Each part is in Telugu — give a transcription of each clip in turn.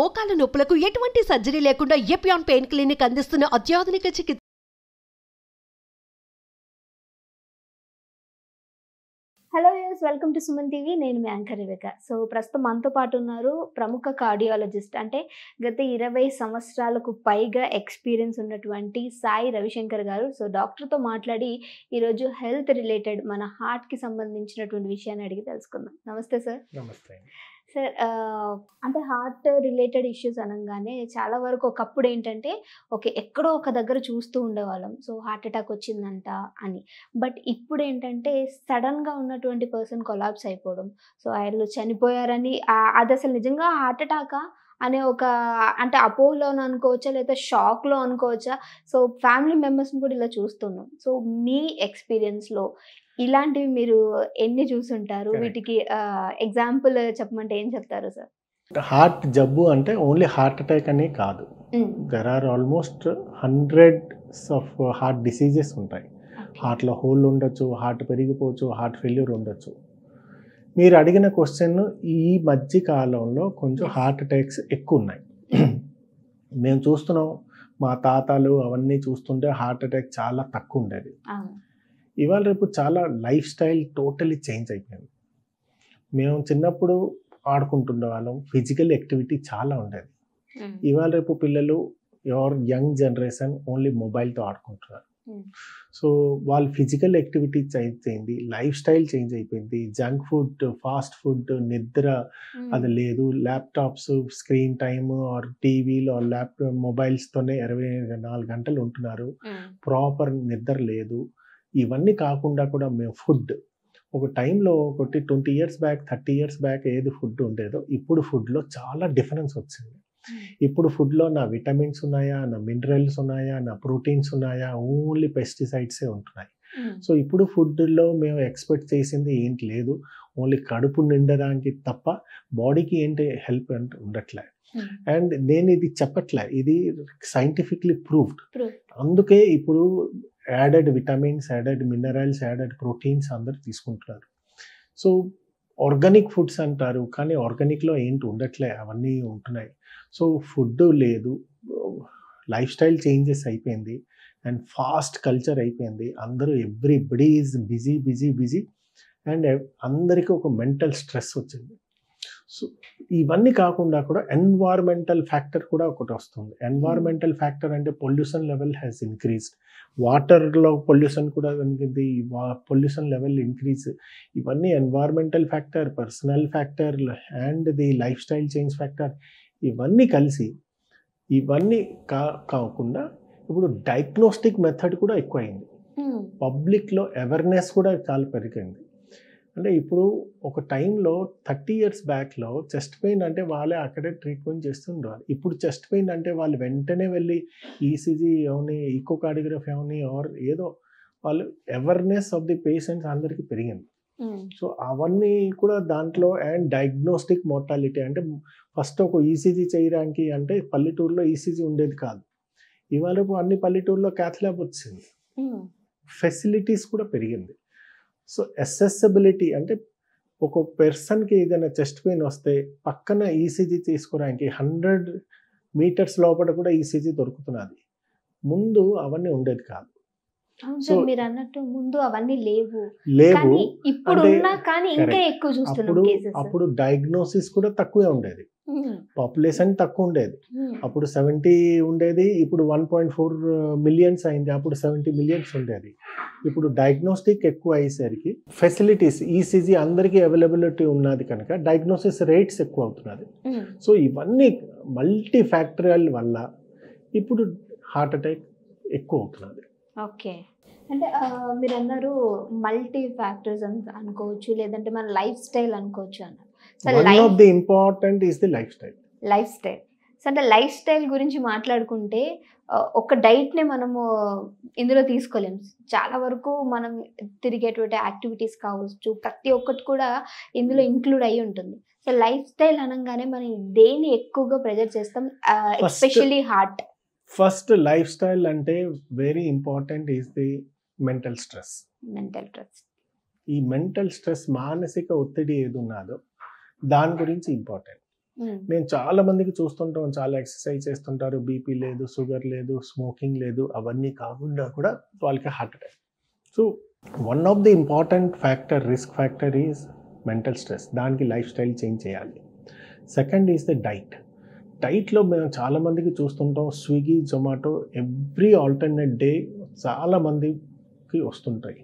మోకాల నొప్పులకు ఎటువంటి సర్జరీ లేకుండా ఎపియాన్ పెయిన్ క్లినిక్ అందిస్తున్న అత్యాధునిక చికిత్స. Hello viewers, welcome to Suman TV. నేను మీ యాంకర్ రేవిక. సో ప్రస్తుతం మనతో పాటు ఉన్నారు ప్రముఖ కార్డియాలజిస్ట్, అంటే గత 20 సంవత్సరాలకు పైగా ఎక్స్పీరియన్స్ ఉన్నటువంటి సాయి రవిశంకర్ గారు. సో డాక్టర్తో మాట్లాడి ఈరోజు హెల్త్ రిలేటెడ్ మన హార్ట్కి సంబంధించినటువంటి విషయాన్ని అడిగి తెలుసుకుందాం. నమస్తే సార్. నమస్తే సార్, అంటే హార్ట్ రిలేటెడ్ ఇష్యూస్ అనగానే చాలా వరకు ఒకప్పుడు ఏంటంటే ఎక్కడో ఒక దగ్గర చూస్తూ ఉండేవాళ్ళం, సో హార్ట్ అటాక్ వచ్చిందంట అని. బట్ ఇప్పుడు ఏంటంటే సడన్గా ఉన్నటువంటి పర్సన్ కొలాప్స్ అయిపోవడం, సో వాళ్ళు చనిపోయారని అది అసలు నిజంగా హార్ట్ అటాకా అనే అంటే అపోహలోని అనుకోవచ్చా, లేదా షాక్లో అనుకోవచ్చా? సో ఫ్యామిలీ మెంబర్స్ని కూడా ఇలా చూస్తున్నాం. సో మీ ఎక్స్పీరియన్స్లో ఇలాంటివి మీరు ఎన్ని చూసుంటారు? వీటికి ఎగ్జాంపుల్ చెప్పమంటే ఏం చెప్తారు సార్? హార్ట్ జబ్బు అంటే ఓన్లీ హార్ట్ అటాక్ అనే కాదు. There are almost 100s of heart diseases ఉంటాయి. హార్ట్లో హోల్ ఉండొచ్చు, హార్ట్ పెరిగిపోవచ్చు, హార్ట్ ఫెయిల్యూర్ ఉండొచ్చు. మీరు అడిగిన క్వశ్చన్, ఈ మధ్య కాలంలో కొంచెం హార్ట్ అటాక్స్ ఎక్కువ ఉన్నాయి. మేము చూస్తున్నాం, మా తాతలు అవన్నీ చూస్తుంటే హార్ట్ అటాక్ చాలా తక్కువ ఉండేది. ఇవాళ రేపు చాలా లైఫ్ స్టైల్ టోటలీ చేంజ్ అయిపోయింది. మేము చిన్నప్పుడు ఆడుకుంటుండే వాళ్ళం, ఫిజికల్ యాక్టివిటీ చాలా ఉండేది. ఇవాళ రేపు పిల్లలు, యువర్ యంగ్ జనరేషన్ ఓన్లీ మొబైల్తో ఆడుకుంటున్నారు. సో వాళ్ళ ఫిజికల్ యాక్టివిటీ చేంజ్ అయింది, లైఫ్ స్టైల్ చేంజ్ అయిపోయింది. జంక్ ఫుడ్, ఫాస్ట్ ఫుడ్, నిద్ర అది లేదు. ల్యాప్టాప్స్, స్క్రీన్ టైమ్ ఆర్ టీవీలో మొబైల్స్తోనే 24 గంటలు ఉంటున్నారు. ప్రాపర్ నిద్ర లేదు. ఇవన్నీ కాకుండా కూడా మేము ఫుడ్, ఒక టైంలో 20 years బ్యాక్, 30 years బ్యాక్ ఏది ఫుడ్ ఉండేదో ఇప్పుడు ఫుడ్లో చాలా డిఫరెన్స్ వచ్చింది. ఇప్పుడు ఫుడ్లో నా విటమిన్స్ ఉన్నాయా, నా మినరల్స్ ఉన్నాయా, నా ప్రోటీన్స్ ఉన్నాయా? ఓన్లీ పెస్టిసైడ్సే ఉంటున్నాయి. సో ఇప్పుడు ఫుడ్లో మేము ఎక్స్పెక్ట్ చేసింది ఏంటి లేదు, ఓన్లీ కడుపు నిండడానికి తప్ప బాడీకి ఏంటి హెల్ప్ అంటే ఉండట్లే. అండ్ నేను ఇది చెప్పట్లే, ఇది సైంటిఫిక్లీ ప్రూవ్డ్. అందుకే ఇప్పుడు added vitamins, added minerals, added proteins అందరు తీసుకుంటున్నారు. సో ఆర్గానిక్ ఫుడ్స్ అంటారు, కానీ ఆర్గానిక్లో ఏంటి ఉండట్లే, అవన్నీ ఉంటున్నాయి. సో ఫుడ్ లేదు, లైఫ్ స్టైల్ చేంజెస్ అయిపోయింది, అండ్ ఫాస్ట్ కల్చర్ అయిపోయింది. అందరూ everybody is busy busy busy, and అందరికీ ఒక మెంటల్ స్ట్రెస్ వచ్చింది. సో ఇవన్నీ కాకుండా కూడా ఎన్వైర్మెంటల్ ఫ్యాక్టర్ కూడా ఒకటి వస్తుంది. ఎన్వైర్మెంటల్ ఫ్యాక్టర్ అంటే పొల్యూషన్ లెవెల్ హ్యాస్ ఇంక్రీజ్డ్, వాటర్లో పొల్యూషన్ కూడా తగ్గింది, పొల్యూషన్ లెవెల్ ఇంక్రీజ్. ఇవన్నీ environmental factor, personal factor and the life style change factor, ఇవన్నీ కలిసి, ఇవన్నీ కాకుండా ఇప్పుడు డయాగ్నోస్టిక్ మెథడ్ కూడా ఎక్కువైంది. పబ్లిక్లో అవేర్నెస్ కూడా చాలా పెరిగింది. అంటే ఇప్పుడు ఒక టైంలో 30 years బ్యాక్లో చెస్ట్ పెయిన్ అంటే వాళ్ళే అక్కడే ట్రీట్మెంట్ చేస్తుండేవారు. ఇప్పుడు చెస్ట్ పెయిన్ అంటే వాళ్ళు వెంటనే వెళ్ళి ఈసీజీ అవని, ఈకోకార్డియోగ్రఫీ అవని, ఆర్ ఏదో వాళ్ళు అవేర్నెస్ ఆఫ్ ది పేషెంట్స్ అందరికీ పెరిగింది. సో అవన్నీ కూడా దాంట్లో. అండ్ డయాగ్నోస్టిక్ మోర్టాలిటీ అంటే ఫస్ట్ ఒక ఈసీజీ చేయడానికి అంటే పల్లెటూరులో ఈసీజీ ఉండేది కాదు. ఇవాళ అన్ని పల్లెటూరులో క్యాత్ ల్యాబ్ వచ్చింది, ఫెసిలిటీస్ కూడా పెరిగింది. సో అసెసిబిలిటీ అంటే ఒక పర్సన్కి ఏదైనా చెస్ట్ పెయిన్ వస్తే పక్కన ఈసీజీ తీసుకోవడానికి 100 meters లోపల కూడా ఈసీజీ దొరుకుతున్నది. ముందు అవన్నీ ఉండేది కాదు. సో మీరు అన్నట్టు ముందు అవన్నీ లేవు. అప్పుడు డయాగ్నోసిస్ కూడా తక్కువే ఉండేది, పాపులేషన్ తక్కువ ఉండేది. అప్పుడు 70 ఉండేది, ఇప్పుడు 1.4 million అయింది. అప్పుడు 70 million ఉండేది. ఇప్పుడు డయాగ్నోస్టిక్ ఎక్కువ అయ్యేసరికి ఫెసిలిటీస్, ఈసీజీ అందరికీ అవైలబిలిటీ ఉన్నది కనుక డయాగ్నోసిస్ రేట్స్ ఎక్కువ అవుతున్నది. సో ఇవన్నీ మల్టీ ఫ్యాక్టరియల్ వల్ల ఇప్పుడు హార్ట్ అటాక్ ఎక్కువ అవుతున్నది. ఓకే, అంటే మీరు అన్నారు మల్టీ ఫ్యాక్టర్స్ అనుకోవచ్చు, లేదంటే మన లైఫ్ స్టైల్ అనుకోవచ్చు అన్నారు. One of the important is the life style. So అంటే లైఫ్ స్టైల్ గురించి మాట్లాడుకుంటే ఒక డైట్ని మనము ఇందులో తీసుకోలేము. చాలా వరకు మనం తిరిగేటువంటి యాక్టివిటీస్ కావచ్చు, ప్రతి ఒక్కటి కూడా ఇందులో ఇంక్లూడ్ అయ్యి ఉంటుంది. సో లైఫ్ స్టైల్ అనగానే మనం దేన్ని ఎక్కువగా ప్రెజర్ చేస్తాం, especially heart? First lifestyle అంటే very important is the mental stress. ఈ మెంటల్ స్ట్రెస్, మానసిక ఒత్తిడి ఏది ఉన్నదో దాని గురించి ఇంపార్టెంట్. నేను చాలా మందికి చూస్తుంటాం, చాలా ఎక్సర్సైజ్ చేస్తుంటారు, బీపీ లేదు, షుగర్ లేదు, స్మోకింగ్ లేదు, అవన్నీ కాకుండా కూడా వాళ్ళకి heart attack. So one of the important factor, risk factor is mental stress. దానికి లైఫ్ స్టైల్ చేంజ్ చేయాలి. సెకండ్ ఈజ్ ద డైట్లో మేము చాలామందికి చూస్తుంటాం, Swiggy, Zomato every alternate day చాలామందికి వస్తుంటాయి.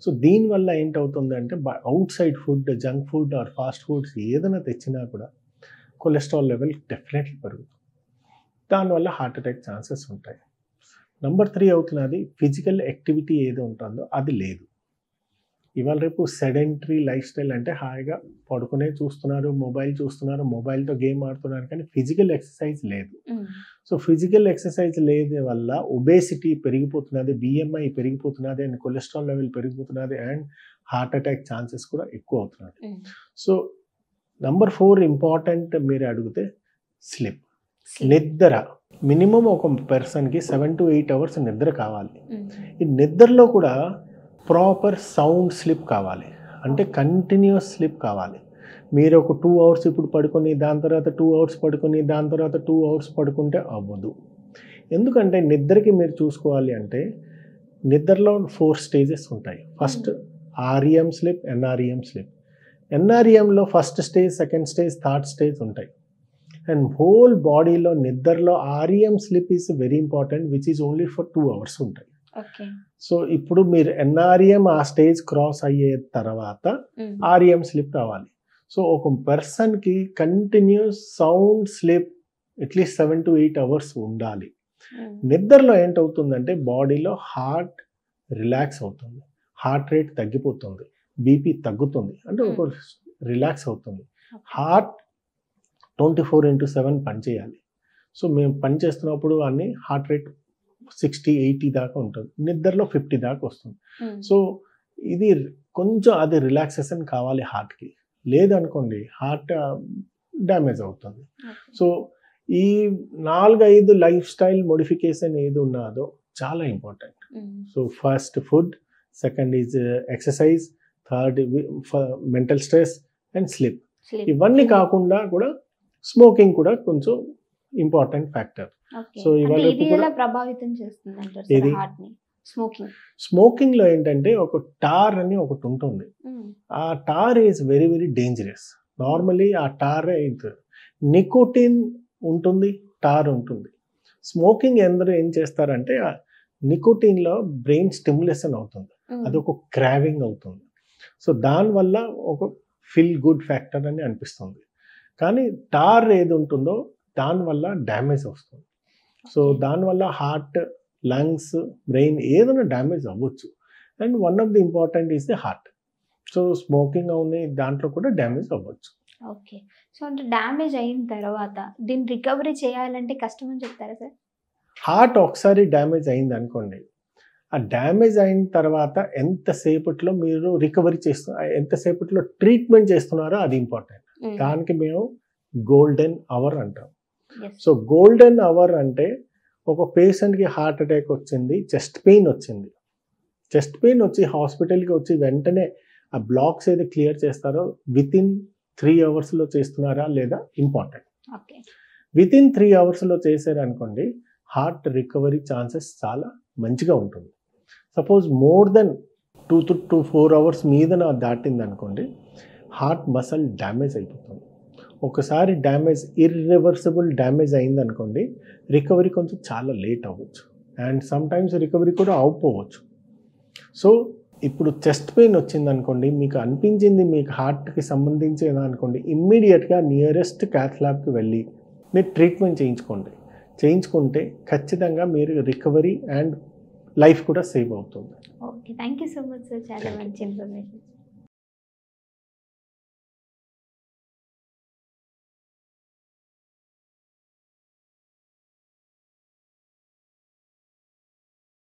సో దీనివల్ల ఏంటవుతుందంటే outside food, junk food or fast foods ఏదైనా తెచ్చినా కూడా కొలెస్ట్రాల్ లెవెల్ డెఫినెట్లీ పెరుగుతుంది. దానివల్ల హార్ట్ అటాక్ ఛాన్సెస్ ఉంటాయి. నెంబర్ 3 అవుతున్నది ఫిజికల్ యాక్టివిటీ ఏది ఉంటుందో అది లేదు. ఇవాళ రేపు సెడెంటరీ లైఫ్ స్టైల్ అంటే హాయిగా పడుకునే చూస్తున్నారు, మొబైల్ చూస్తున్నారు, మొబైల్తో గేమ్ ఆడుతున్నారు, కానీ ఫిజికల్ ఎక్సర్సైజ్ లేదు. సో ఫిజికల్ ఎక్సర్సైజ్ లేదు వల్ల ఒబేసిటీ పెరిగిపోతున్నది, బిఎంఐ పెరిగిపోతున్నది, అండ్ కొలెస్ట్రాల్ లెవెల్ పెరిగిపోతున్నది, అండ్ హార్ట్ అటాక్ ఛాన్సెస్ కూడా ఎక్కువ అవుతున్నది. సో నెంబర్ 4 ఇంపార్టెంట్ మీరు అడిగితే స్లీప్, నిద్ర. మినిమం ఒక పర్సన్కి 7 to 8 hours నిద్ర కావాలి. ఈ నిద్రలో కూడా ప్రాపర్ సౌండ్ స్లీప్ కావాలి, అంటే కంటిన్యూస్ స్లీప్ కావాలి. మీరు ఒక 2 hours ఇప్పుడు పడుకొని దాని తర్వాత 2 hours పడుకొని దాని తర్వాత 2 hours పడుకుంటే అవ్వదు. ఎందుకంటే నిద్రకి మీరు చూసుకోవాలి అంటే నిద్రలో 4 stages ఉంటాయి. First REM sleep, NREM sleep. NREMలో first stage, second stage, third stage ఉంటాయి. అండ్ హోల్ బాడీలో నిద్రలో REM sleep is very important, which is only for 2 hours ఉంటాయి. సో ఇప్పుడు మీరు NREM ఆ స్టేజ్ క్రాస్ అయ్యే తర్వాత REM స్లీప్ రావాలి. సో ఒక పర్సన్కి continuous sound sleep at least 7 to 8 hours ఉండాలి. నిద్రలో ఏంటవుతుందంటే బాడీలో హార్ట్ రిలాక్స్ అవుతుంది, హార్ట్ రేట్ తగ్గిపోతుంది, బీపీ తగ్గుతుంది, అంటే ఒక రిలాక్స్ అవుతుంది. హార్ట్ 24/7 పనిచేయాలి. సో మేము పని చేస్తున్నప్పుడు అన్ని హార్ట్ రేట్ 60-80 దాకా ఉంటుంది, నిద్రలో 50 దాకా వస్తుంది. సో ఇది కొంచెం అది రిలాక్సేషన్ కావాలి హార్ట్కి, లేదనుకోండి హార్ట్ డ్యామేజ్ అవుతుంది. సో ఈ 4-5 లైఫ్ స్టైల్ మోడిఫికేషన్ ఏది ఉన్నదో చాలా important. So first food, second is exercise, third mental stress and sleep. ఇవన్నీ కాకుండా కూడా స్మోకింగ్ కూడా కొంచెం ఇంపార్టెంట్ ఫ్యాక్టర్. సో ఇవాళ ప్రభావితం చేస్తుంది స్మోకింగ్ లో ఏంటంటే ఒక టార్ అని ఒకటి ఉంటుంది. ఆ tar is very very dangerous. Normally ఆ టార్ నికోటిన్ ఉంటుంది, టార్ ఉంటుంది. స్మోకింగ్ అందరూ ఏం చేస్తారంటే నికోటిన్ లో బ్రెయిన్ స్టిమ్యులేషన్ అవుతుంది, అది ఒక క్రావింగ్ అవుతుంది. సో దానివల్ల ఒక ఫీల్ గుడ్ ఫ్యాక్టర్ అని అనిపిస్తుంది, కానీ టార్ ఏది ఉంటుందో దానివల్ల డ్యామేజ్ వస్తుంది. సో దానివల్ల హార్ట్, లంగ్స్, బ్రెయిన్ ఏదైనా డ్యామేజ్ అవ్వచ్చు. And one of the important is the heart. So smoking అవునే దాంట్లో కూడా డ్యామేజ్ అవ్వచ్చు. ఓకే. సో అంటే డ్యామేజ్ అయిన తర్వాత దీన్ని రికవరీ చేయాలంటే కష్టం అని చెప్తారా సార్? హార్ట్ ఒకసారి డ్యామేజ్ అయింది అనుకోండి, ఆ డ్యామేజ్ అయిన తర్వాత ఎంతసేపట్లో మీరు రికవరీ ఎంతసేపట్లో ట్రీట్మెంట్ చేస్తున్నారో అది ఇంపార్టెంట్. దానికి మేము గోల్డెన్ అవర్ అంటాం. సో గోల్డెన్ అవర్ అంటే ఒక పేషెంట్కి హార్ట్ అటాక్ వచ్చింది, చెస్ట్ పెయిన్ వచ్చింది, చెస్ట్ పెయిన్ వచ్చి హాస్పిటల్కి వచ్చి వెంటనే ఆ బ్లాక్స్ ఏది క్లియర్ చేస్తారో వితిన్ 3 hours చేస్తున్నారా లేదా ఇంపార్టెంట్. వితిన్ 3 hours చేశారనుకోండి హార్ట్ రికవరీ ఛాన్సెస్ చాలా మంచిగా ఉంటుంది. Suppose more than 2 to 4 hours మీద దాటింది అనుకోండి హార్ట్ మసల్ డ్యామేజ్ అయిపోతుంది. ఒకసారి డ్యామేజ్, ఇర్రివర్సిబుల్ డ్యామేజ్ అయిందనుకోండి రికవరీ కొంచెం చాలా లేట్ అవ్వచ్చు, అండ్ సమ్ టైమ్స్ రికవరీ కూడా అవ్వకపోవచ్చు. సో ఇప్పుడు చెస్ట్ పెయిన్ వచ్చిందనుకోండి, మీకు అనిపించింది మీకు హార్ట్కి సంబంధించిన అనుకోండి, ఇమ్మీడియట్గా నియరెస్ట్ క్యాత్ ల్యాబ్కి వెళ్ళి మీరు ట్రీట్మెంట్ చేయించుకుంటే ఖచ్చితంగా మీరు రికవరీ అండ్ లైఫ్ కూడా సేవ్ అవుతుంది. Okay, thank you so much sir, చాలా మంచి ఇన్ఫర్మేషన్.